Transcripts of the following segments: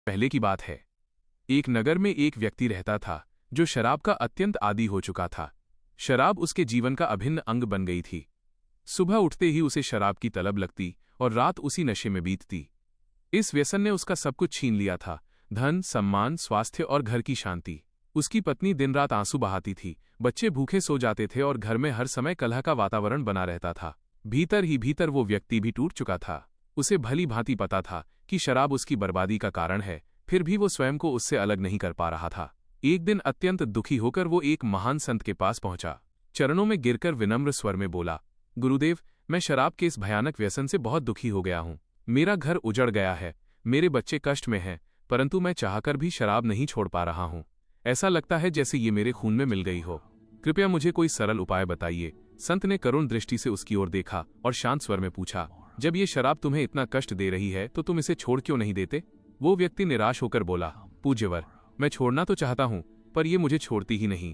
पहले की बात है। एक नगर में एक व्यक्ति रहता था जो शराब का अत्यंत आदी हो चुका था। शराब उसके जीवन का अभिन्न अंग बन गई थी। सुबह उठते ही उसे शराब की तलब लगती और रात उसी नशे में बीतती। इस व्यसन ने उसका सब कुछ छीन लिया था, धन, सम्मान, स्वास्थ्य और घर की शांति। उसकी पत्नी दिन रात आंसू बहाती थी, बच्चे भूखे सो जाते थे और घर में हर समय कलह का वातावरण बना रहता था। भीतर ही भीतर वो व्यक्ति भी टूट चुका था। उसे भली भांति पता था कि शराब उसकी बर्बादी का कारण है, फिर भी वो स्वयं को उससे अलग नहीं कर पा रहा था। एक दिन अत्यंत दुखी होकर वो एक महान संत के पास पहुंचा। चरणों में गिरकर विनम्र स्वर में बोला, गुरुदेव, मैं शराब के इस भयानक व्यसन से बहुत दुखी हो गया हूँ। मेरा घर उजड़ गया है, मेरे बच्चे कष्ट में हैं, परंतु मैं चाहकर भी शराब नहीं छोड़ पा रहा हूँ। ऐसा लगता है जैसे ये मेरे खून में मिल गई हो। कृपया मुझे कोई सरल उपाय बताइए। संत ने करुण दृष्टि से उसकी ओर देखा और शांत स्वर में पूछा, जब ये शराब तुम्हें इतना कष्ट दे रही है तो तुम इसे छोड़ क्यों नहीं देते? वो व्यक्ति निराश होकर बोला, पूज्यवर, मैं छोड़ना तो चाहता हूँ, पर ये मुझे छोड़ती ही नहीं।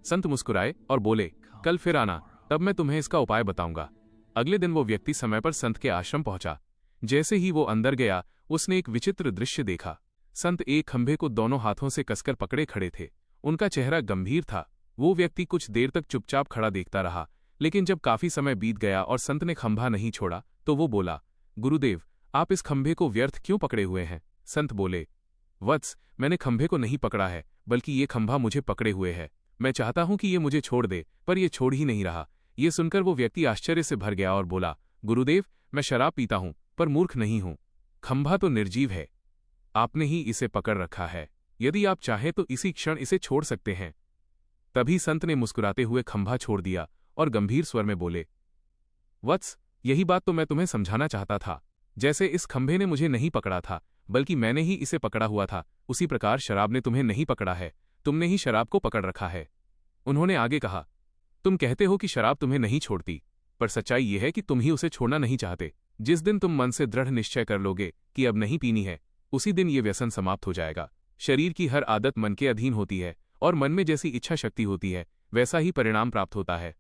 संत मुस्कुराए और बोले, कल फिर आना, तब मैं तुम्हें इसका उपाय बताऊंगा। अगले दिन वो व्यक्ति समय पर संत के आश्रम पहुंचा। जैसे ही वो अंदर गया, उसने एक विचित्र दृश्य देखा। संत एक खंभे को दोनों हाथों से कसकर पकड़े खड़े थे। उनका चेहरा गंभीर था। वो व्यक्ति कुछ देर तक चुपचाप खड़ा देखता रहा, लेकिन जब काफी समय बीत गया और संत ने खंभा नहीं छोड़ा तो वो बोला, गुरुदेव, आप इस खंभे को व्यर्थ क्यों पकड़े हुए हैं? संत बोले, वत्स, मैंने खंभे को नहीं पकड़ा है, बल्कि ये खंभा मुझे पकड़े हुए है। मैं चाहता हूं कि ये मुझे छोड़ दे, पर ये छोड़ ही नहीं रहा। ये सुनकर वो व्यक्ति आश्चर्य से भर गया और बोला, गुरुदेव, मैं शराब पीता हूं, पर मूर्ख नहीं हूं। खंभा तो निर्जीव है, आपने ही इसे पकड़ रखा है। यदि आप चाहें तो इसी क्षण इसे छोड़ सकते हैं। तभी संत ने मुस्कुराते हुए खंभा छोड़ दिया और गंभीर स्वर में बोले, वत्स, यही बात तो मैं तुम्हें समझाना चाहता था। जैसे इस खंभे ने मुझे नहीं पकड़ा था, बल्कि मैंने ही इसे पकड़ा हुआ था, उसी प्रकार शराब ने तुम्हें नहीं पकड़ा है, तुमने ही शराब को पकड़ रखा है। उन्होंने आगे कहा, तुम कहते हो कि शराब तुम्हें नहीं छोड़ती, पर सच्चाई यह है कि तुम ही उसे छोड़ना नहीं चाहते। जिस दिन तुम मन से दृढ़ निश्चय कर लोगे कि अब नहीं पीनी है, उसी दिन ये व्यसन समाप्त हो जाएगा। शरीर की हर आदत मन के अधीन होती है और मन में जैसी इच्छा शक्ति होती है, वैसा ही परिणाम प्राप्त होता है।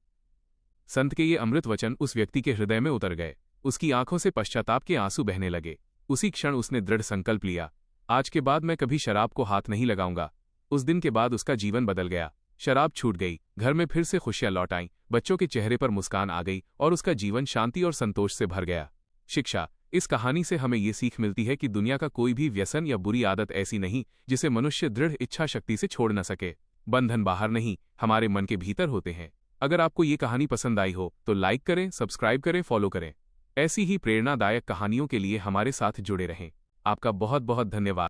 संत के ये अमृत वचन उस व्यक्ति के हृदय में उतर गए। उसकी आंखों से पश्चाताप के आंसू बहने लगे। उसी क्षण उसने दृढ़ संकल्प लिया, आज के बाद मैं कभी शराब को हाथ नहीं लगाऊंगा। उस दिन के बाद उसका जीवन बदल गया। शराब छूट गई, घर में फिर से खुशियां लौट आईं, बच्चों के चेहरे पर मुस्कान आ गई और उसका जीवन शांति और संतोष से भर गया। शिक्षा, इस कहानी से हमें ये सीख मिलती है कि दुनिया का कोई भी व्यसन या बुरी आदत ऐसी नहीं जिसे मनुष्य दृढ़ इच्छा शक्ति से छोड़ न सके। बंधन बाहर नहीं, हमारे मन के भीतर होते हैं। अगर आपको ये कहानी पसंद आई हो तो लाइक करें, सब्सक्राइब करें, फॉलो करें। ऐसी ही प्रेरणादायक कहानियों के लिए हमारे साथ जुड़े रहें। आपका बहुत बहुत धन्यवाद।